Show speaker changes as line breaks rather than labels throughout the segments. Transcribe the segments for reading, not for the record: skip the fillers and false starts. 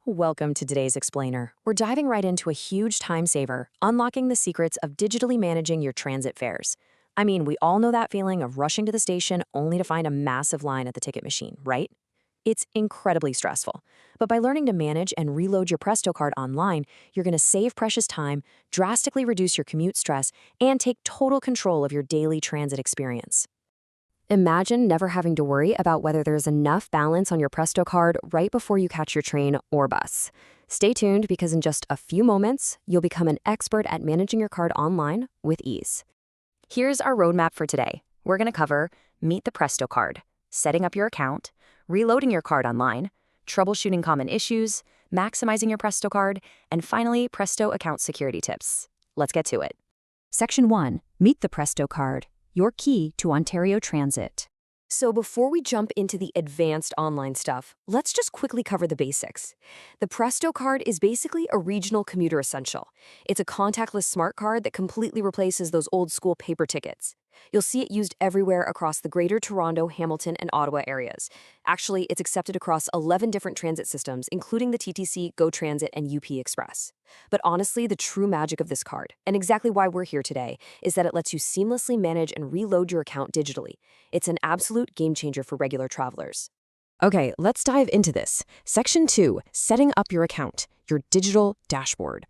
Welcome to today's Explainer. We're diving right into a huge time saver, unlocking the secrets of digitally managing your transit fares. I mean, we all know that feeling of rushing to the station only to find a massive line at the ticket machine, right? It's incredibly stressful. But by learning to manage and reload your Presto card online, you're going to save precious time, drastically reduce your commute stress, and take total control of your daily transit experience. Imagine never having to worry about whether there's enough balance on your Presto card right before you catch your train or bus. Stay tuned because in just a few moments, you'll become an expert at managing your card online with ease. Here's our roadmap for today. We're going to cover Meet the Presto card, setting up your account, reloading your card online, troubleshooting common issues, maximizing your Presto card, and finally, Presto account security tips. Let's get to it. Section 1. Meet the Presto card, your key to Ontario Transit. So before we jump into the advanced online stuff, let's just quickly cover the basics. The Presto card is basically a regional commuter essential. It's a contactless smart card that completely replaces those old school paper tickets. You'll see it used everywhere across the Greater Toronto, Hamilton, and Ottawa areas. Actually, it's accepted across 11 different transit systems, including the TTC, GO Transit, and UP Express. But honestly, the true magic of this card, and exactly why we're here today, is that it lets you seamlessly manage and reload your account digitally. It's an absolute game changer for regular travelers. Okay, let's dive into this. Section 2, setting up your account, your digital dashboard.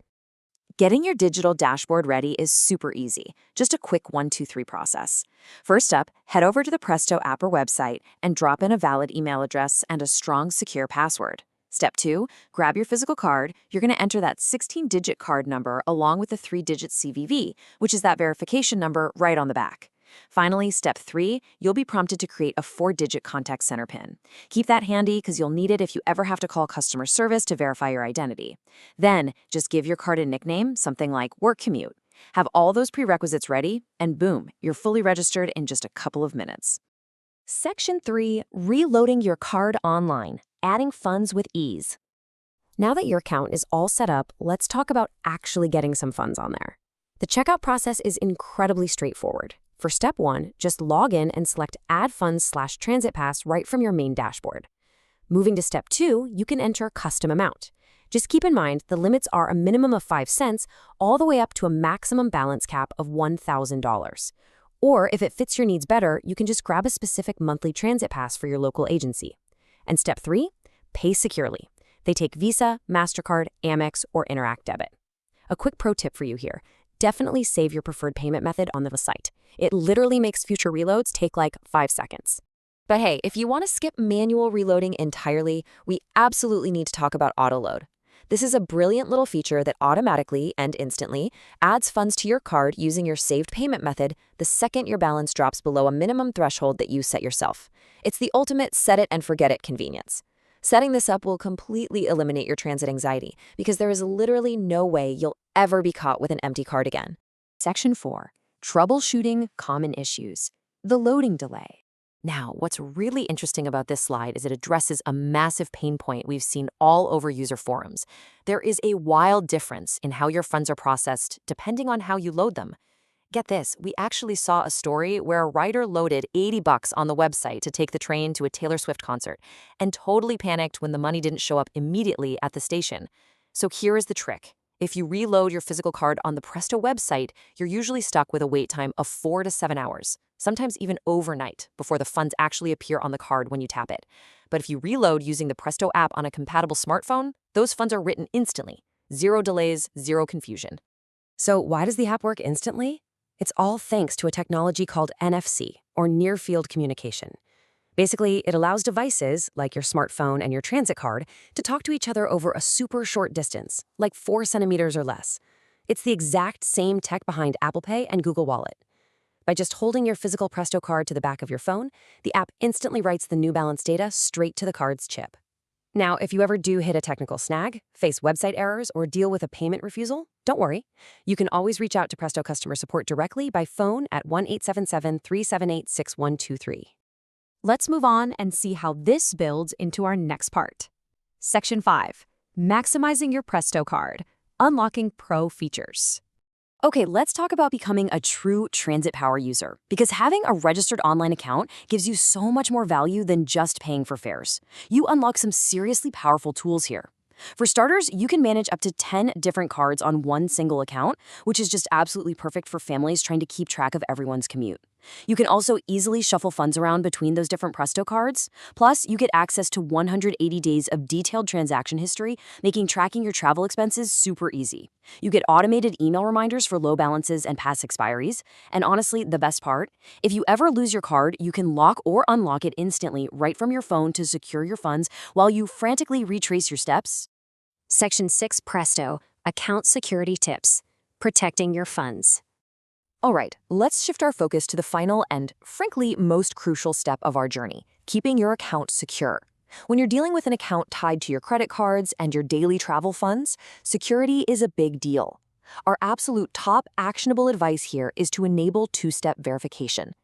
Getting your digital dashboard ready is super easy, just a quick 1, 2, 3 process. First up, head over to the Presto app or website and drop in a valid email address and a strong, secure password. Step 2, grab your physical card. You're going to enter that 16-digit card number along with the 3-digit CVV, which is that verification number right on the back. Finally, step 3, you'll be prompted to create a 4-digit contact center PIN. Keep that handy because you'll need it if you ever have to call customer service to verify your identity. Then, just give your card a nickname, something like Work Commute. Have all those prerequisites ready, and boom, you're fully registered in just a couple of minutes. Section 3, reloading your card online, adding funds with ease. Now that your account is all set up, let's talk about actually getting some funds on there. The checkout process is incredibly straightforward. For step 1, just log in and select Add Funds/Transit Pass right from your main dashboard. Moving to step 2, you can enter custom amount. Just keep in mind the limits are a minimum of 5 cents all the way up to a maximum balance cap of $1,000. Or if it fits your needs better, you can just grab a specific monthly transit pass for your local agency. And step 3, pay securely. They take Visa, MasterCard, Amex, or Interac Debit. A quick pro tip for you here. Definitely save your preferred payment method on the site. It literally makes future reloads take like 5 seconds. But hey, if you want to skip manual reloading entirely, we absolutely need to talk about autoload. This is a brilliant little feature that automatically and instantly adds funds to your card using your saved payment method the second your balance drops below a minimum threshold that you set yourself. It's the ultimate set it and forget it convenience. Setting this up will completely eliminate your transit anxiety because there is literally no way you'll ever be caught with an empty card again. Section 4, troubleshooting common issues, the loading delay. Now, what's really interesting about this slide is it addresses a massive pain point we've seen all over user forums. There is a wild difference in how your funds are processed depending on how you load them. Get this, we actually saw a story where a writer loaded $80 on the website to take the train to a Taylor Swift concert and totally panicked when the money didn't show up immediately at the station. So here is the trick. If you reload your physical card on the Presto website, you're usually stuck with a wait time of 4 to 7 hours, sometimes even overnight, before the funds actually appear on the card when you tap it. But if you reload using the Presto app on a compatible smartphone, those funds are written instantly. Zero delays, zero confusion. So why does the app work instantly? It's all thanks to a technology called NFC, or near-field communication. Basically, it allows devices, like your smartphone and your transit card, to talk to each other over a super short distance, like 4 centimeters or less. It's the exact same tech behind Apple Pay and Google Wallet. By just holding your physical Presto card to the back of your phone, the app instantly writes the new balance data straight to the card's chip. Now, if you ever do hit a technical snag, face website errors, or deal with a payment refusal, don't worry. You can always reach out to Presto customer support directly by phone at 1-877-378-6123. Let's move on and see how this builds into our next part. Section 5, maximizing your Presto card, unlocking pro features. Okay, let's talk about becoming a true transit power user, because having a registered online account gives you so much more value than just paying for fares. You unlock some seriously powerful tools here. For starters, you can manage up to 10 different cards on one single account, which is just absolutely perfect for families trying to keep track of everyone's commute. You can also easily shuffle funds around between those different Presto cards. Plus, you get access to 180 days of detailed transaction history, making tracking your travel expenses super easy. You get automated email reminders for low balances and past expiries. And honestly, the best part, if you ever lose your card, you can lock or unlock it instantly right from your phone to secure your funds while you frantically retrace your steps. Section 6 Presto, Account Security Tips, Protecting Your Funds. All right, let's shift our focus to the final and, frankly, most crucial step of our journey, keeping your account secure. When you're dealing with an account tied to your credit cards and your daily travel funds, security is a big deal. Our absolute top actionable advice here is to enable two-step verification.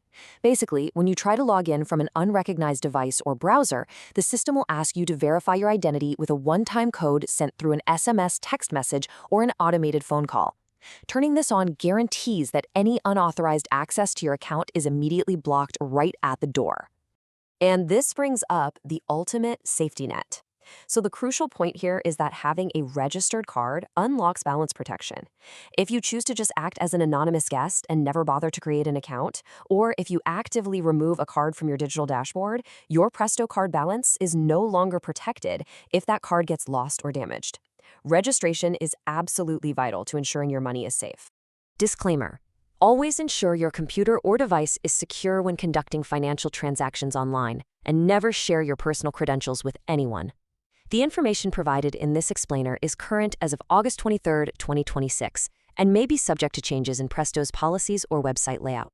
Basically, when you try to log in from an unrecognized device or browser, the system will ask you to verify your identity with a one-time code sent through an SMS text message or an automated phone call. Turning this on guarantees that any unauthorized access to your account is immediately blocked right at the door. And this brings up the ultimate safety net. So the crucial point here is that having a registered card unlocks balance protection. If you choose to just act as an anonymous guest and never bother to create an account, or if you actively remove a card from your digital dashboard, your Presto card balance is no longer protected if that card gets lost or damaged. Registration is absolutely vital to ensuring your money is safe. Disclaimer: always ensure your computer or device is secure when conducting financial transactions online, and never share your personal credentials with anyone. The information provided in this explainer is current as of August 23, 2026, and may be subject to changes in Presto's policies or website layout.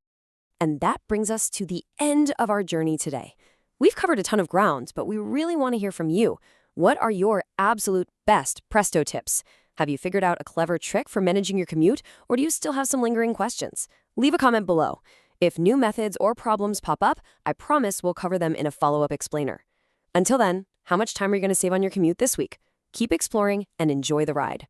And that brings us to the end of our journey today. We've covered a ton of ground, but we really want to hear from you. What are your absolute best Presto tips? Have you figured out a clever trick for managing your commute, or do you still have some lingering questions? Leave a comment below. If new methods or problems pop up, I promise we'll cover them in a follow-up explainer. Until then, how much time are you going to save on your commute this week? Keep exploring and enjoy the ride.